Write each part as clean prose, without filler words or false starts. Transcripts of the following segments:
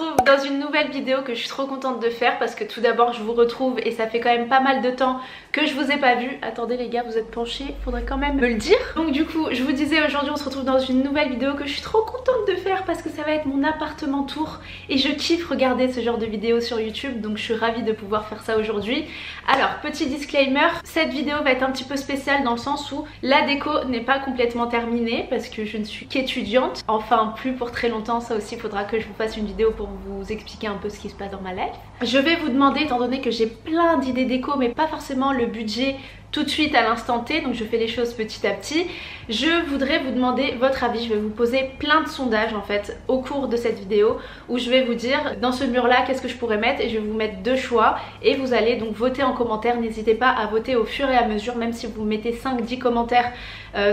retrouve dans une nouvelle vidéo que je suis trop contente de faire parce que tout d'abord je vous retrouve et ça fait quand même pas mal de temps que je vous ai pas vu. Attendez les gars, vous êtes penchés, faudrait quand même me le dire. Donc du coup je vous disais, aujourd'hui on se retrouve dans une nouvelle vidéo que je suis trop contente de faire parce que ça va être mon appartement tour et je kiffe regarder ce genre de vidéos sur YouTube, donc je suis ravie de pouvoir faire ça aujourd'hui. Alors petit disclaimer, cette vidéo va être un petit peu spéciale dans le sens où la déco n'est pas complètement terminée parce que je ne suis qu'étudiante, enfin plus pour très longtemps, ça aussi il faudra que je vous fasse une vidéo pour vous expliquer un peu ce qui se passe dans ma life. Je vais vous demander, étant donné que j'ai plein d'idées déco mais pas forcément le budget tout de suite à l'instant T, donc je fais les choses petit à petit, je voudrais vous demander votre avis. Je vais vous poser plein de sondages en fait au cours de cette vidéo où je vais vous dire dans ce mur là qu'est-ce que je pourrais mettre et je vais vous mettre deux choix et vous allez donc voter en commentaire. N'hésitez pas à voter au fur et à mesure, même si vous mettez 5-10 commentaires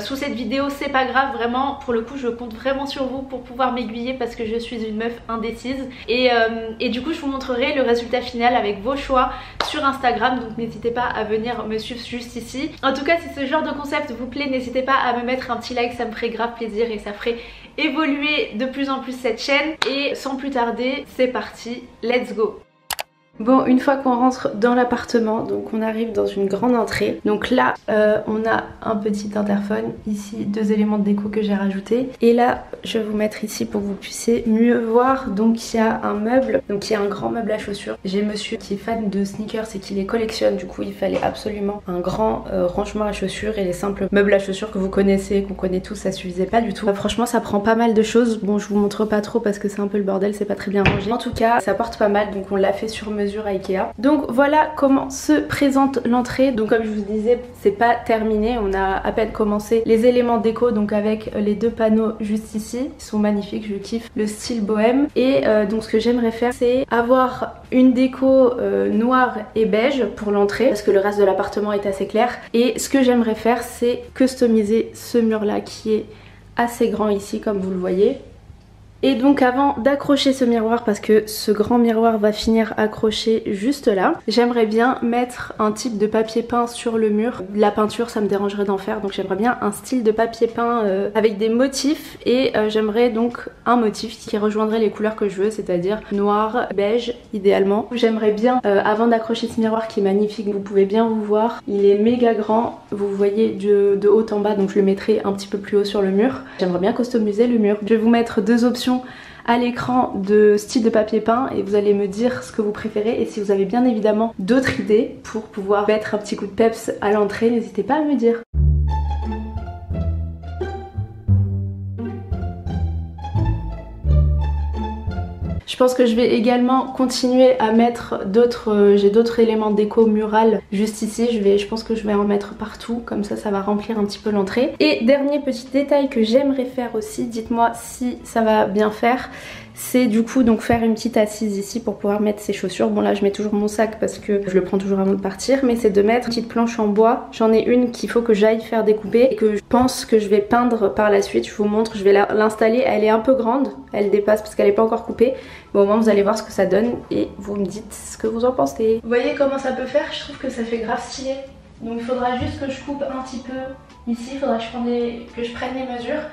sous cette vidéo, c'est pas grave, vraiment pour le coup je compte vraiment sur vous pour pouvoir m'aiguiller parce que je suis une meuf indécise et du coup je vous montrerai le résultat final avec vos choix sur Instagram, donc n'hésitez pas à venir me suivre juste ici. En tout cas si ce genre de concept vous plaît, n'hésitez pas à me mettre un petit like, ça me ferait grave plaisir et ça ferait évoluer de plus en plus cette chaîne. Et sans plus tarder, c'est parti, let's go. Bon, une fois qu'on rentre dans l'appartement, donc on arrive dans une grande entrée. Donc là, on a un petit interphone, ici deux éléments de déco que j'ai rajoutés. Et là, je vais vous mettre ici pour que vous puissiez mieux voir. Donc il y a un meuble, donc il y a un grand meuble à chaussures. J'ai monsieur qui est fan de sneakers et qui les collectionne, du coup il fallait absolument un grand rangement à chaussures. Et les simples meubles à chaussures que vous connaissez, qu'on connaît tous, ça suffisait pas du tout. Franchement ça prend pas mal de choses. Bon, je vous montre pas trop parce que c'est un peu le bordel, c'est pas très bien rangé. En tout cas, ça porte pas mal, donc on l'a fait sur mesure à Ikea. Donc voilà comment se présente l'entrée. Donc comme je vous disais, c'est pas terminé, on a à peine commencé les éléments déco, donc avec les deux panneaux juste ici, ils sont magnifiques, je kiffe le style bohème. Et donc ce que j'aimerais faire, c'est avoir une déco noire et beige pour l'entrée parce que le reste de l'appartement est assez clair. Et ce que j'aimerais faire, c'est customiser ce mur là qui est assez grand ici comme vous le voyez. Et donc avant d'accrocher ce miroir, parce que ce grand miroir va finir accroché juste là, j'aimerais bien mettre un type de papier peint sur le mur. La peinture ça me dérangerait d'en faire, donc j'aimerais bien un style de papier peint avec des motifs. Et j'aimerais donc un motif qui rejoindrait les couleurs que je veux, c'est-à-dire noir, beige idéalement. J'aimerais bien, avant d'accrocher ce miroir qui est magnifique, vous pouvez bien vous voir, il est méga grand, vous voyez de haut en bas, donc je le mettrai un petit peu plus haut sur le mur. J'aimerais bien customiser le mur. Je vais vous mettre deux options à l'écran de style de papier peint et vous allez me dire ce que vous préférez, et si vous avez bien évidemment d'autres idées pour pouvoir mettre un petit coup de peps à l'entrée, n'hésitez pas à me dire. Je pense que je vais également continuer à mettre d'autres, j'ai d'autres éléments déco mural juste ici, je pense que je vais en mettre partout, comme ça va remplir un petit peu l'entrée. Et dernier petit détail que j'aimerais faire aussi, dites-moi si ça va bien faire, c'est du coup donc faire une petite assise ici pour pouvoir mettre ses chaussures. Bon là je mets toujours mon sac parce que je le prends toujours avant de partir, mais c'est de mettre une petite planche en bois. J'en ai une qu'il faut que j'aille faire découper et que je pense que je vais peindre par la suite. Je vous montre, je vais l'installer, elle est un peu grande, elle dépasse parce qu'elle n'est pas encore coupée. Bon, au moins vous allez voir ce que ça donne et vous me dites ce que vous en pensez. Vous voyez comment ça peut faire? Je trouve que ça fait grave stylé. Donc il faudra juste que je coupe un petit peu ici, il faudra que je prenne les mesures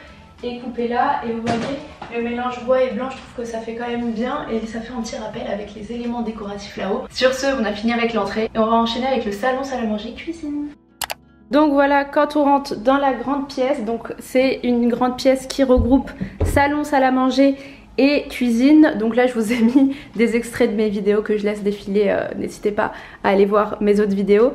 et couper là, et vous voyez le mélange bois et blanc, je trouve que ça fait quand même bien et ça fait un petit rappel avec les éléments décoratifs là-haut. Sur ce, on a fini avec l'entrée et on va enchaîner avec le salon, salle à manger, cuisine. Donc voilà, quand on rentre dans la grande pièce, donc c'est une grande pièce qui regroupe salon, salle à manger et cuisine. Donc là je vous ai mis des extraits de mes vidéos que je laisse défiler, n'hésitez pas à aller voir mes autres vidéos.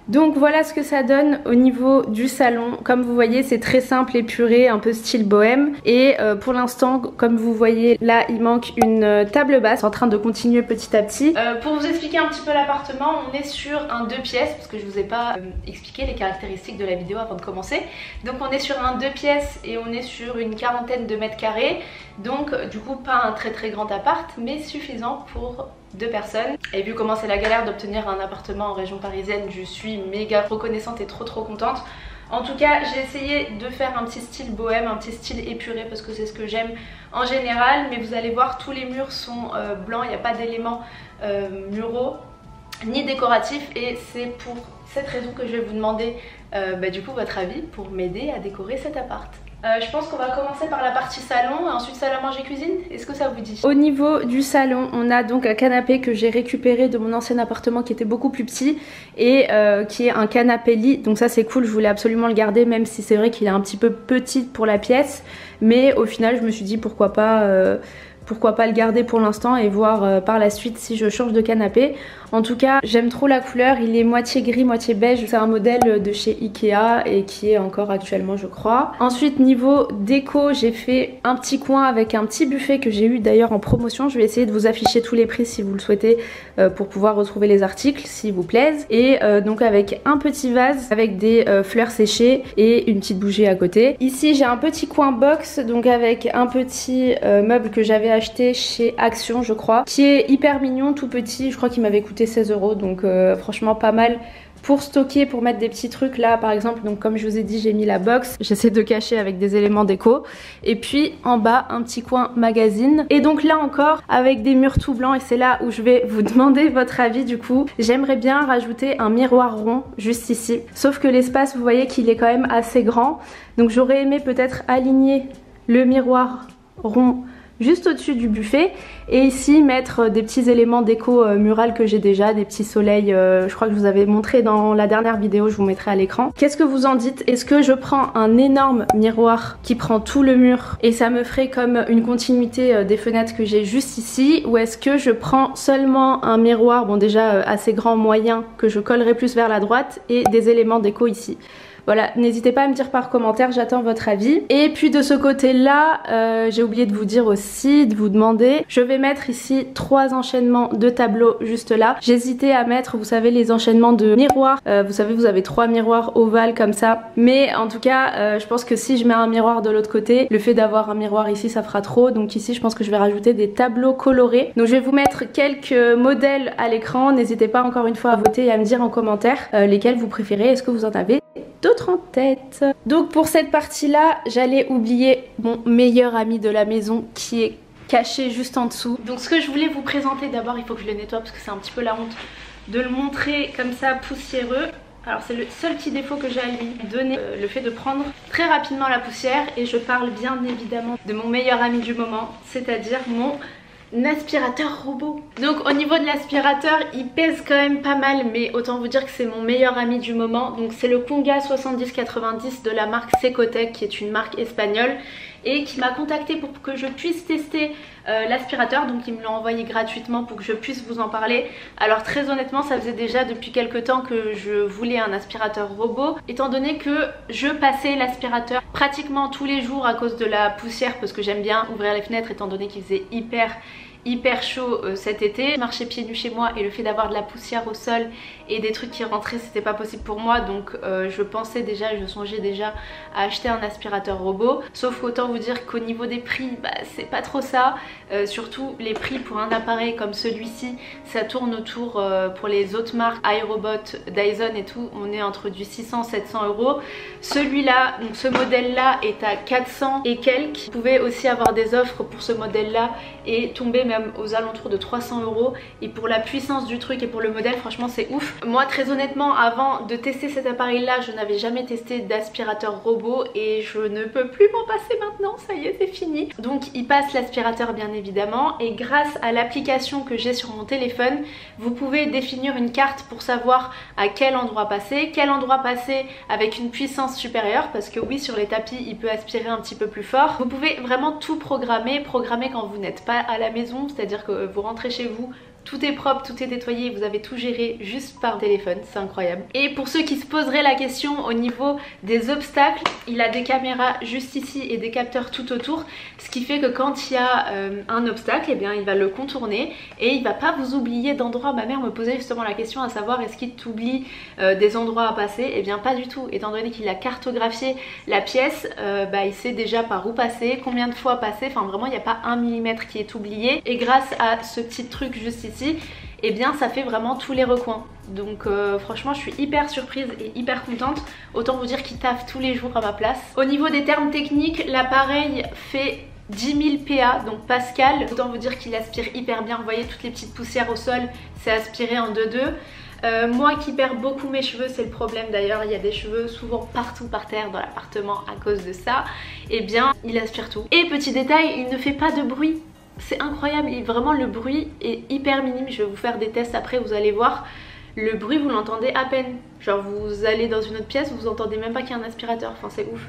Donc voilà ce que ça donne au niveau du salon. Comme vous voyez, c'est très simple, épuré, un peu style bohème. Et pour l'instant, comme vous voyez, là il manque une table basse, en train de continuer petit à petit. Pour vous expliquer un petit peu l'appartement, on est sur un 2 pièces, parce que je vous ai pas expliqué les caractéristiques de la vidéo avant de commencer. Donc on est sur un 2 pièces et on est sur une quarantaine de mètres carrés. Donc du coup pas un très très grand appart, mais suffisant pour 2 personnes. Et vu comment c'est la galère d'obtenir un appartement en région parisienne, je suis méga reconnaissante et trop contente. En tout cas j'ai essayé de faire un petit style bohème, un petit style épuré parce que c'est ce que j'aime en général. Mais vous allez voir, tous les murs sont blancs, il n'y a pas d'éléments muraux ni décoratifs. Et c'est pour cette raison que je vais vous demander du coup votre avis pour m'aider à décorer cet appart. Je pense qu'on va commencer par la partie salon et ensuite salle à manger cuisine. Est-ce que ça vous dit? Au niveau du salon, on a donc un canapé que j'ai récupéré de mon ancien appartement qui était beaucoup plus petit et qui est un canapé lit. Donc ça c'est cool, je voulais absolument le garder même si c'est vrai qu'il est un petit peu petit pour la pièce. Mais au final je me suis dit pourquoi pas le garder pour l'instant et voir par la suite si je change de canapé. En tout cas, j'aime trop la couleur, il est moitié gris, moitié beige. C'est un modèle de chez Ikea et qui est encore actuellement je crois. Ensuite niveau déco, j'ai fait un petit coin avec un petit buffet que j'ai eu d'ailleurs en promotion. Je vais essayer de vous afficher tous les prix si vous le souhaitez pour pouvoir retrouver les articles s'ils vous plaisent. Et donc avec un petit vase avec des fleurs séchées et une petite bougie à côté. Ici j'ai un petit coin box donc avec un petit meuble que j'avais acheté chez Action je crois, qui est hyper mignon, tout petit. Je crois qu'il m'avait coûté 16 € donc franchement pas mal pour stocker, pour mettre des petits trucs là par exemple. Donc comme je vous ai dit, j'ai mis la box, j'essaie de cacher avec des éléments déco. Et puis en bas un petit coin magazine. Et donc là encore avec des murs tout blancs, et c'est là où je vais vous demander votre avis du coup. J'aimerais bien rajouter un miroir rond juste ici, sauf que l'espace vous voyez qu'il est quand même assez grand. Donc j'aurais aimé peut-être aligner le miroir rond juste au-dessus du buffet et ici mettre des petits éléments déco mural que j'ai déjà, des petits soleils, je crois que je vous avais montré dans la dernière vidéo, je vous mettrai à l'écran. Qu'est-ce que vous en dites? Est-ce que je prends un énorme miroir qui prend tout le mur et ça me ferait comme une continuité des fenêtres que j'ai juste ici, ou est-ce que je prends seulement un miroir, bon déjà assez grand, moyen, que je collerai plus vers la droite et des éléments déco ici? Voilà, n'hésitez pas à me dire par commentaire, j'attends votre avis. Et puis de ce côté-là, j'ai oublié de vous dire aussi, de vous demander, je vais mettre ici 3 enchaînements de tableaux juste là. J'hésitais à mettre, vous savez, les enchaînements de miroirs. Vous savez, vous avez 3 miroirs ovales comme ça. Mais en tout cas, je pense que si je mets un miroir de l'autre côté, le fait d'avoir un miroir ici, ça fera trop. Donc ici, je pense que je vais rajouter des tableaux colorés. Donc je vais vous mettre quelques modèles à l'écran. N'hésitez pas encore une fois à voter et à me dire en commentaire lesquels vous préférez. Est-ce que vous en avez d'autres en tête? Donc pour cette partie là, j'allais oublier mon meilleur ami de la maison qui est caché juste en dessous. Donc ce que je voulais vous présenter, d'abord il faut que je le nettoie parce que c'est un petit peu la honte de le montrer comme ça poussiéreux. Alors c'est le seul petit défaut que j'ai à lui donner, le fait de prendre très rapidement la poussière. Et je parle bien évidemment de mon meilleur ami du moment, c'est-à-dire mon aspirateur robot. Donc au niveau de l'aspirateur, il pèse quand même pas mal, mais autant vous dire que c'est mon meilleur ami du moment. Donc c'est le Conga 7090 de la marque Secotec, qui est une marque espagnole et qui m'a contacté pour que je puisse tester l'aspirateur. Donc il me l'a envoyé gratuitement pour que je puisse vous en parler. Alors très honnêtement, ça faisait déjà depuis quelques temps que je voulais un aspirateur robot, étant donné que je passais l'aspirateur pratiquement tous les jours à cause de la poussière, parce que j'aime bien ouvrir les fenêtres étant donné qu'il faisait hyper chaud cet été. Je marchais pieds nus chez moi et le fait d'avoir de la poussière au sol et des trucs qui rentraient, c'était pas possible pour moi. Donc je pensais déjà, je songeais déjà à acheter un aspirateur robot. Sauf qu'autant vous dire qu'au niveau des prix, bah, c'est pas trop ça. Surtout les prix pour un appareil comme celui-ci, ça tourne autour, pour les autres marques, iRobot, Dyson et tout, on est entre du 600-700 €. Celui-là, donc ce modèle-là est à 400 et quelques. Vous pouvez aussi avoir des offres pour ce modèle-là et tomber même aux alentours de 300 €. Et pour la puissance du truc et pour le modèle, franchement c'est ouf. Moi très honnêtement, avant de tester cet appareil là, je n'avais jamais testé d'aspirateur robot et je ne peux plus m'en passer maintenant, ça y est, c'est fini. Donc il passe l'aspirateur bien évidemment, et grâce à l'application que j'ai sur mon téléphone, vous pouvez définir une carte pour savoir à quel endroit passer avec une puissance supérieure, parce que oui, sur les tapis il peut aspirer un petit peu plus fort. Vous pouvez vraiment tout programmer quand vous n'êtes pas à la maison, c'est-à-dire que vous rentrez chez vous, tout est propre, tout est nettoyé, vous avez tout géré juste par téléphone, c'est incroyable. Et pour ceux qui se poseraient la question au niveau des obstacles, il a des caméras juste ici et des capteurs tout autour, ce qui fait que quand il y a un obstacle, eh bien il va le contourner et il va pas vous oublier d'endroits. Ma mère me posait justement la question à savoir est-ce qu'il t'oublie des endroits à passer. Eh bien pas du tout, étant donné qu'il a cartographié la pièce, il sait déjà par où passer, combien de fois passer, enfin vraiment il n'y a pas 1 mm qui est oublié. Et grâce à ce petit truc juste ici, et bien ça fait vraiment tous les recoins. Donc franchement je suis hyper surprise et hyper contente. Autant vous dire qu'il taffe tous les jours à ma place. Au niveau des termes techniques, l'appareil fait 10 000 PA, donc Pascal. Autant vous dire qu'il aspire hyper bien. Vous voyez toutes les petites poussières au sol, c'est aspiré en 2-2. Moi qui perds beaucoup mes cheveux, c'est le problème d'ailleurs, il y a des cheveux souvent partout par terre dans l'appartement à cause de ça, et bien il aspire tout. Et petit détail, il ne fait pas de bruit. C'est incroyable, vraiment le bruit est hyper minime. Je vais vous faire des tests après, vous allez voir. Le bruit vous l'entendez à peine. Genre vous allez dans une autre pièce, vous entendez même pas qu'il y a un aspirateur, enfin c'est ouf.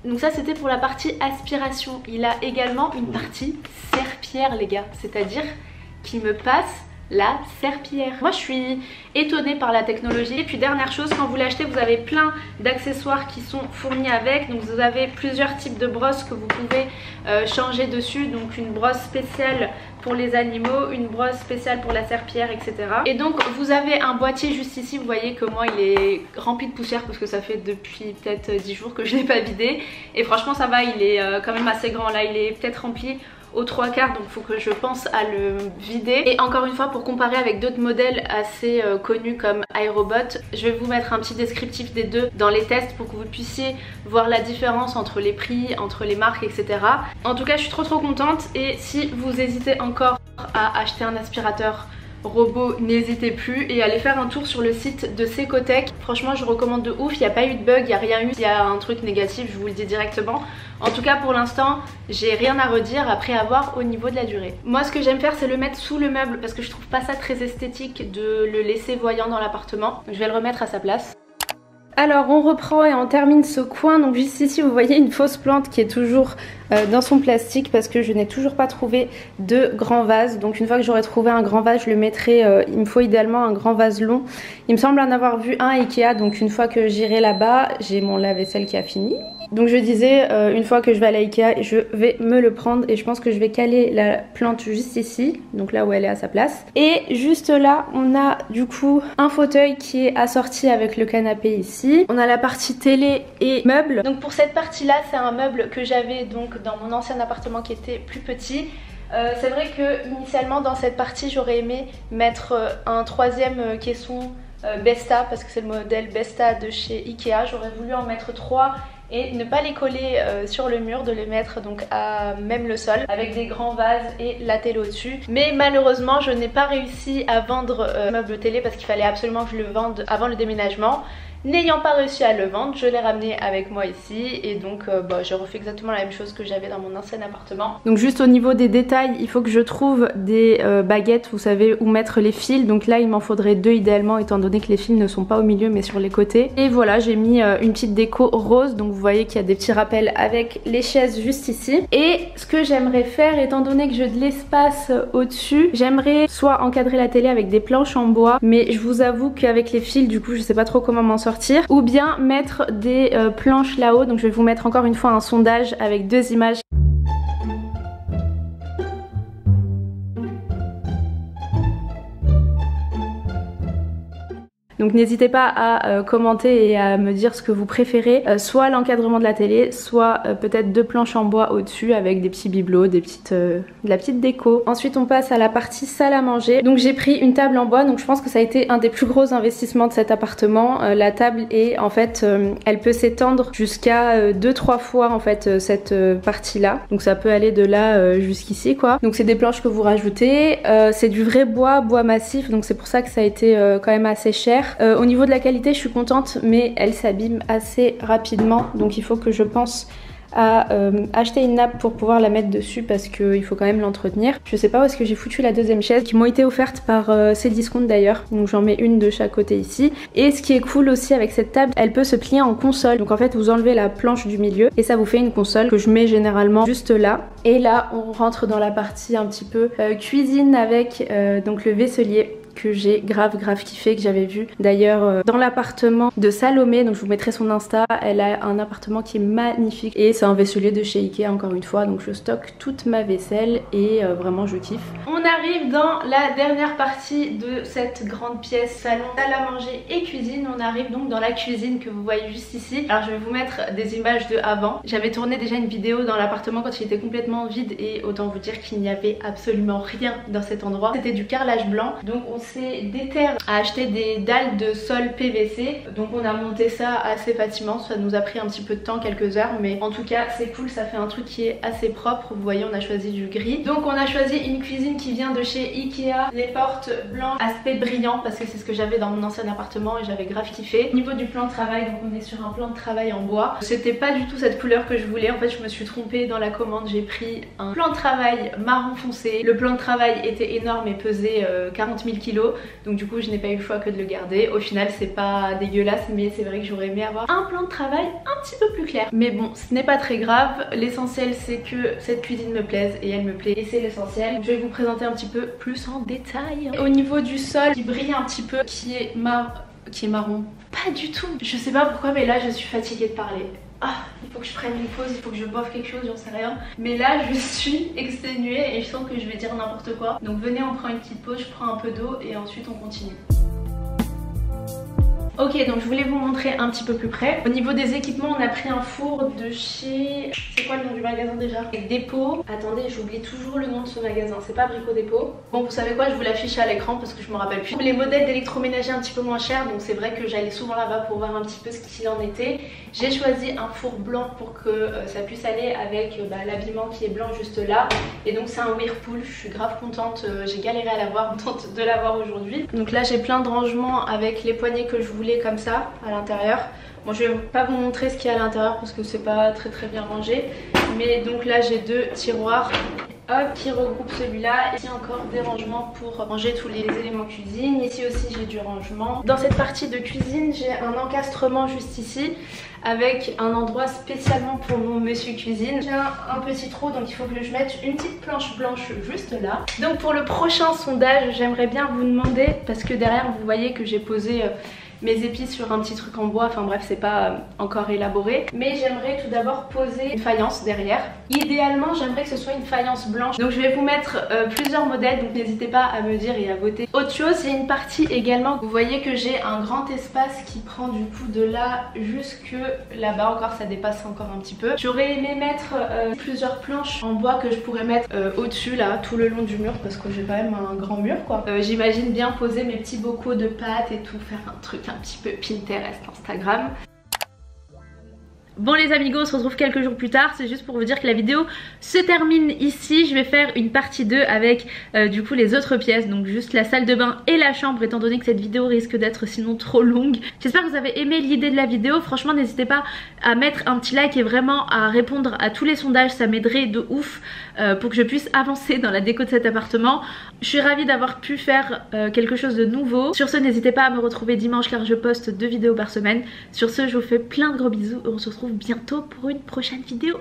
Donc ça c'était pour la partie aspiration. Il a également une partie serpillière les gars, c'est-à-dire qu'il me passe la serpillière. Moi je suis étonnée par la technologie. Et puis dernière chose, quand vous l'achetez vous avez plein d'accessoires qui sont fournis avec. Donc vous avez plusieurs types de brosses que vous pouvez changer dessus. Donc une brosse spéciale pour les animaux, une brosse spéciale pour la serpillière, etc. Et donc vous avez un boîtier juste ici. Vous voyez que moi il est rempli de poussière parce que ça fait depuis peut-être 10 jours que je l'ai pas vidé. Et franchement ça va, il est quand même assez grand. Là il est peut-être rempli aux 3/4, donc il faut que je pense à le vider. Et encore une fois, pour comparer avec d'autres modèles assez connus comme iRobot, je vais vous mettre un petit descriptif des deux dans les tests pour que vous puissiez voir la différence entre les prix, entre les marques, etc. En tout cas je suis trop contente, et si vous hésitez encore à acheter un aspirateur robot, n'hésitez plus et allez faire un tour sur le site de Secotech. Franchement je recommande de ouf, il n'y a pas eu de bug, il n'y a rien eu. S'il y a un truc négatif je vous le dis directement. En tout cas pour l'instant j'ai rien à redire après avoir au niveau de la durée. Moi ce que j'aime faire c'est le mettre sous le meuble parce que je trouve pas ça très esthétique de le laisser voyant dans l'appartement. Donc je vais le remettre à sa place. Alors on reprend et on termine ce coin. Donc juste ici vous voyez une fausse plante qui est toujours dans son plastique parce que je n'ai toujours pas trouvé de grand vase. Donc une fois que j'aurai trouvé un grand vase je le mettrai, il me faut idéalement un grand vase long. Il me semble en avoir vu un Ikea, donc une fois que j'irai là-bas, j'ai mon lave-vaisselle qui a fini. Donc je disais, une fois que je vais à l'Ikea, je vais me le prendre et je pense que je vais caler la plante juste ici, donc là où elle est à sa place. Et juste là, on a du coup un fauteuil qui est assorti avec le canapé ici. On a la partie télé et meubles. Donc pour cette partie-là, c'est un meuble que j'avais donc dans mon ancien appartement qui était plus petit. C'est vrai que initialement dans cette partie, j'aurais aimé mettre un troisième caisson Besta parce que c'est le modèle Besta de chez Ikea. J'aurais voulu en mettre 3 et ne pas les coller sur le mur, de les mettre donc à même le sol avec des grands vases et la télé au-dessus. Mais malheureusement je n'ai pas réussi à vendre le meuble télé parce qu'il fallait absolument que je le vende avant le déménagement. N'ayant pas réussi à le vendre, je l'ai ramené avec moi ici et donc j'ai refait exactement la même chose que j'avais dans mon ancien appartement. Donc juste au niveau des détails, il faut que je trouve des baguettes, vous savez, où mettre les fils. Donc là il m'en faudrait 2 idéalement étant donné que les fils ne sont pas au milieu mais sur les côtés. Et voilà, j'ai mis une petite déco rose, donc vous voyez qu'il y a des petits rappels avec les chaises juste ici. Et ce que j'aimerais faire, étant donné que j'ai de l'espace au-dessus, j'aimerais soit encadrer la télé avec des planches en bois, mais je vous avoue qu'avec les fils du coup je sais pas trop comment m'en sortir. Ou bien mettre des planches là-haut. Donc je vais vous mettre encore une fois un sondage avec 2 images. Donc n'hésitez pas à commenter et à me dire ce que vous préférez, soit l'encadrement de la télé, soit peut-être 2 planches en bois au-dessus avec des petits bibelots, de la petite déco. Ensuite on passe à la partie salle à manger. Donc j'ai pris une table en bois, donc je pense que ça a été un des plus gros investissements de cet appartement. La table est en fait, elle peut s'étendre jusqu'à 2-3 fois en fait cette partie là. Donc ça peut aller de là jusqu'ici quoi. Donc c'est des planches que vous rajoutez, c'est du vrai bois massif, donc c'est pour ça que ça a été quand même assez cher. Au niveau de la qualité je suis contente mais elle s'abîme assez rapidement, donc il faut que je pense à acheter une nappe pour pouvoir la mettre dessus parce qu'il faut quand même l'entretenir. Je sais pas où est-ce que j'ai foutu la deuxième chaise qui m'ont été offertes par Cdiscount d'ailleurs, donc j'en mets une de chaque côté ici. Et ce qui est cool aussi avec cette table, elle peut se plier en console, donc en fait vous enlevez la planche du milieu et ça vous fait une console que je mets généralement juste là. Et là on rentre dans la partie un petit peu cuisine avec donc le vaisselier que j'ai grave kiffé, que j'avais vu d'ailleurs dans l'appartement de Salomé, donc je vous mettrai son Insta. Elle a un appartement qui est magnifique et c'est un vaisselier de chez Ikea encore une fois, donc je stocke toute ma vaisselle et vraiment je kiffe. On arrive dans la dernière partie de cette grande pièce, salon, salle à manger et cuisine. On arrive donc dans la cuisine que vous voyez juste ici. Alors je vais vous mettre des images de avant. J'avais tourné déjà une vidéo dans l'appartement quand il était complètement vide et autant vous dire qu'il n'y avait absolument rien dans cet endroit. C'était du carrelage blanc, donc on assez déter à acheter des dalles de sol PVC. Donc on a monté ça assez facilement, ça nous a pris un petit peu de temps, quelques heures, mais en tout cas c'est cool, ça fait un truc qui est assez propre. Vous voyez, on a choisi du gris. Donc on a choisi une cuisine qui vient de chez Ikea, les portes blanches, aspect brillant, parce que c'est ce que j'avais dans mon ancien appartement et j'avais grave kiffé. Au niveau du plan de travail, donc on est sur un plan de travail en bois. C'était pas du tout cette couleur que je voulais, en fait je me suis trompée dans la commande, j'ai pris un plan de travail marron foncé. Le plan de travail était énorme et pesait 40 000 kilos, donc du coup je n'ai pas eu le choix que de le garder. Au final c'est pas dégueulasse, mais c'est vrai que j'aurais aimé avoir un plan de travail un petit peu plus clair. Mais bon, ce n'est pas très grave, l'essentiel c'est que cette cuisine me plaise et elle me plaît et c'est l'essentiel. Je vais vous présenter un petit peu plus en détail. Au niveau du sol qui brille un petit peu, qui est marron, pas du tout. Je sais pas pourquoi, mais là je suis fatiguée de parler. Ah, il faut que je prenne une pause, il faut que je boive quelque chose, j'en sais rien. Mais là je suis exténuée et je sens que je vais dire n'importe quoi. Donc venez, on prend une petite pause, je prends un peu d'eau et ensuite on continue. Ok, donc je voulais vous montrer un petit peu plus près. Au niveau des équipements, on a pris un four de chez... C'est quoi le nom du magasin déjà? Dépôt. Attendez, j'oublie toujours le nom de ce magasin, c'est pas Brico Dépôt. Bon, vous savez quoi, je vous l'affiche à l'écran parce que je me rappelle plus. Les modèles d'électroménager un petit peu moins chers, donc c'est vrai que j'allais souvent là-bas pour voir un petit peu ce qu'il en était. J'ai choisi un four blanc pour que ça puisse aller avec l'habillement qui est blanc juste là. Et donc c'est un Whirlpool, je suis grave contente, j'ai galéré à l'avoir, contente de l'avoir aujourd'hui. Donc là j'ai plein de rangements avec les poignées que je voulais comme ça à l'intérieur. Bon, je vais pas vous montrer ce qu'il y a à l'intérieur parce que c'est pas très bien rangé, mais donc là j'ai deux tiroirs hop, qui regroupent celui-là. Ici encore des rangements pour ranger tous les éléments cuisine. Ici aussi j'ai du rangement. Dans cette partie de cuisine j'ai un encastrement juste ici avec un endroit spécialement pour mon monsieur cuisine. J'ai un petit trou, donc il faut que je mette une petite planche blanche juste là. Donc pour le prochain sondage, j'aimerais bien vous demander, parce que derrière vous voyez que j'ai posé mes épices sur un petit truc en bois, enfin bref c'est pas encore élaboré, mais j'aimerais tout d'abord poser une faïence derrière. Idéalement j'aimerais que ce soit une faïence blanche, donc je vais vous mettre plusieurs modèles, donc n'hésitez pas à me dire et à voter. Autre chose, il y a une partie également, vous voyez que j'ai un grand espace qui prend du coup de là jusque là-bas, encore ça dépasse encore un petit peu. J'aurais aimé mettre plusieurs planches en bois que je pourrais mettre au-dessus là, tout le long du mur, parce que j'ai quand même un grand mur quoi. J'imagine bien poser mes petits bocaux de pâtes et tout, faire un truc un petit peu Pinterest, Instagram. Bon les amigos, on se retrouve quelques jours plus tard, c'est juste pour vous dire que la vidéo se termine ici. Je vais faire une partie 2 avec du coup les autres pièces, donc juste la salle de bain et la chambre, étant donné que cette vidéo risque d'être sinon trop longue. J'espère que vous avez aimé l'idée de la vidéo, franchement n'hésitez pas à mettre un petit like et vraiment à répondre à tous les sondages, ça m'aiderait de ouf pour que je puisse avancer dans la déco de cet appartement. Je suis ravie d'avoir pu faire quelque chose de nouveau. Sur ce, n'hésitez pas à me retrouver dimanche car je poste 2 vidéos par semaine. Sur ce, je vous fais plein de gros bisous et on se retrouve bientôt pour une prochaine vidéo.